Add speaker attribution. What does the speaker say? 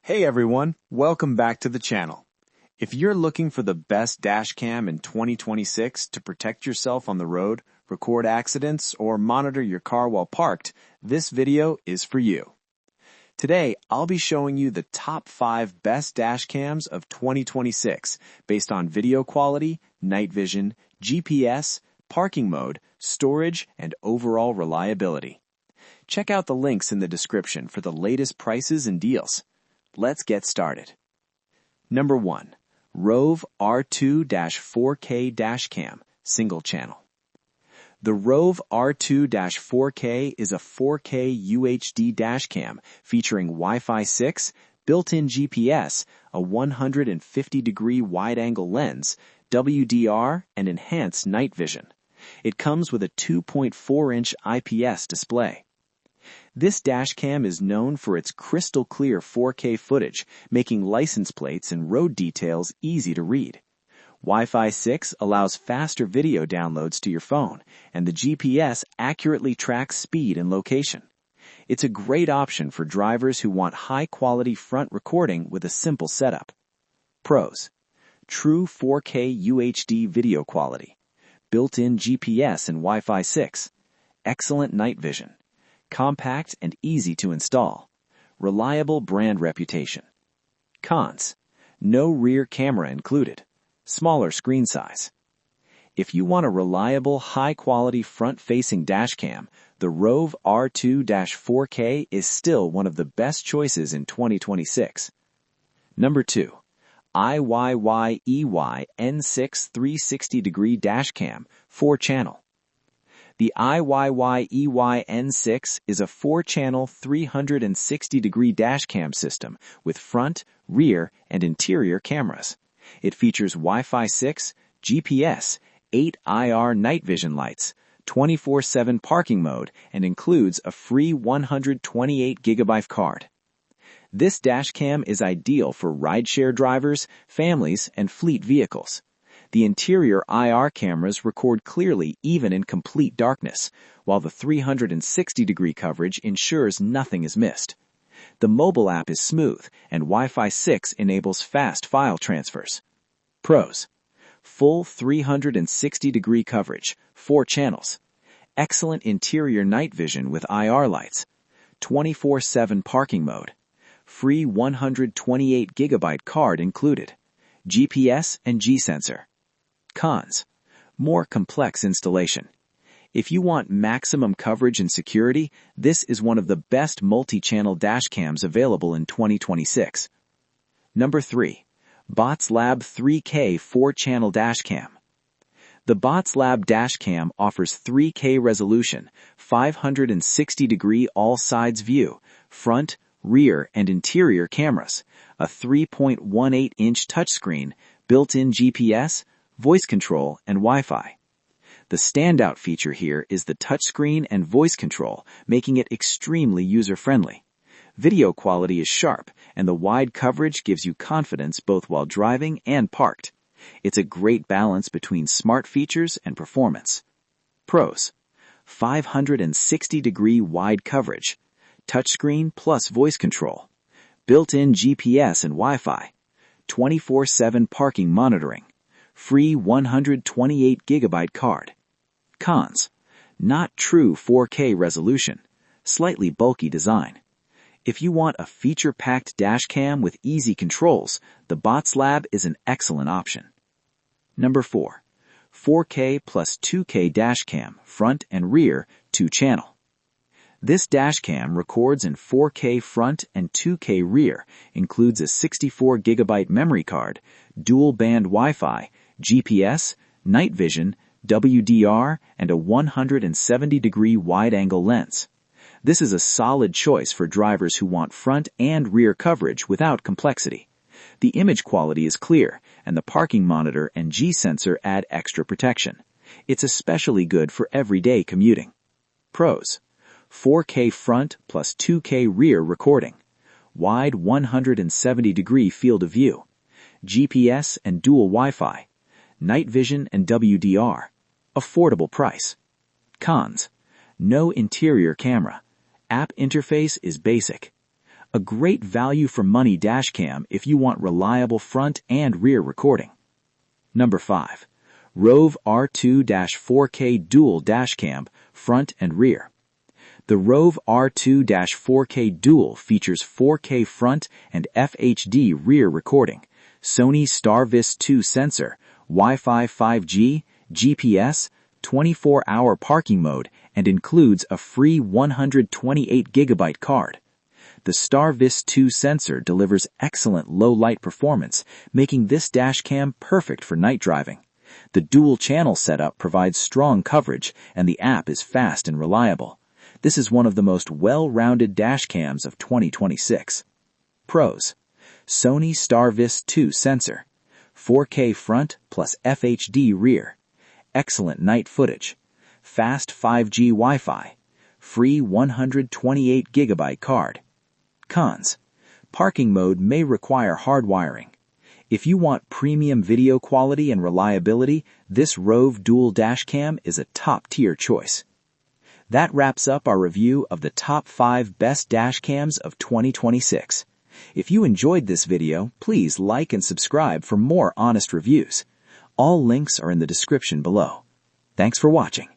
Speaker 1: Hey everyone, welcome back to the channel. If you're looking for the best dash cam in 2026 to protect yourself on the road, record accidents, or monitor your car while parked, this video is for you. Today, I'll be showing you the top 5 best dash cams of 2026 based on video quality, night vision, GPS, parking mode, storage, and overall reliability. Check out the links in the description for the latest prices and deals. Let's get started. Number 1. Rove R2-4K Dashcam, Single Channel. The Rove R2-4K is a 4K UHD dashcam featuring Wi-Fi 6, built-in GPS, a 150-degree wide-angle lens, WDR, and enhanced night vision. It comes with a 2.4-inch IPS display. This dashcam is known for its crystal-clear 4K footage, making license plates and road details easy to read. Wi-Fi 6 allows faster video downloads to your phone, and the GPS accurately tracks speed and location. It's a great option for drivers who want high-quality front recording with a simple setup. Pros: true 4K UHD video quality, built-in GPS and Wi-Fi 6, excellent night vision, compact and easy to install, reliable brand reputation. Cons: no rear camera included, smaller screen size. If you want a reliable, high-quality front-facing dashcam, the Rove R2-4K is still one of the best choices in 2026. Number 2. Iiwey N6 360-degree dashcam, 4-channel. The Iiwey N6 is a 4-channel 360-degree dashcam system with front, rear, and interior cameras. It features Wi-Fi 6, GPS, 8 IR night vision lights, 24/7 parking mode, and includes a free 128GB card. This dashcam is ideal for rideshare drivers, families, and fleet vehicles. The interior IR cameras record clearly even in complete darkness, while the 360-degree coverage ensures nothing is missed. The mobile app is smooth, and Wi-Fi 6 enables fast file transfers. Pros: full 360-degree coverage, 4 channels, excellent interior night vision with IR lights, 24/7 parking mode, free 128GB card included, GPS and G-sensor. Cons: more complex installation. If you want maximum coverage and security, this is one of the best multi-channel dashcams available in 2026. Number 3. BOTSLAB 3K 4-channel dashcam. The BOTSLAB dashcam offers 3K resolution, 560-degree all-sides view, front, rear, and interior cameras, a 3.18-inch touchscreen, built-in GPS, voice control, and Wi-Fi. The standout feature here is the touchscreen and voice control, making it extremely user-friendly. Video quality is sharp, and the wide coverage gives you confidence both while driving and parked. It's a great balance between smart features and performance. Pros: 560-degree wide coverage, touchscreen plus voice control, built-in GPS and Wi-Fi, 24/7 parking monitoring, free 128GB card. Cons: not true 4K resolution, slightly bulky design. If you want a feature-packed dashcam with easy controls, the BOTSLAB is an excellent option. Number 4. 4K plus 2K dashcam, front and rear, 2-channel. This dashcam records in 4K front and 2K rear, includes a 64GB memory card, dual-band Wi-Fi, GPS, night vision, WDR, and a 170-degree wide-angle lens. This is a solid choice for drivers who want front and rear coverage without complexity. The image quality is clear, and the parking monitor and G-sensor add extra protection. It's especially good for everyday commuting. Pros: 4K front plus 2K rear recording, wide 170-degree field of view, GPS and dual Wi-Fi, night vision and WDR, affordable price. Cons: no interior camera, App interface is basic. A great value for money dashcam if you want reliable front and rear recording. Number 5. Rove R2-4K Dual Dashcam, Front and Rear. The Rove R2-4K Dual features 4K front and FHD rear recording, Sony StarVis 2 sensor, Wi-Fi 5G, GPS, 24-hour parking mode, and includes a free 128GB card. The StarVis 2 sensor delivers excellent low-light performance, making this dashcam perfect for night driving. The dual-channel setup provides strong coverage, and the app is fast and reliable. This is one of the most well-rounded dashcams of 2026. Pros: Sony StarVis 2 sensor, 4K front plus FHD rear, excellent night footage, fast 5G Wi-Fi, free 128GB card. Cons: parking mode may require hard wiring. If you want premium video quality and reliability, this Rove Dual Dashcam is a top-tier choice. That wraps up our review of the top 5 best dashcams of 2026. If you enjoyed this video, please like and subscribe for more honest reviews. All links are in the description below. Thanks for watching.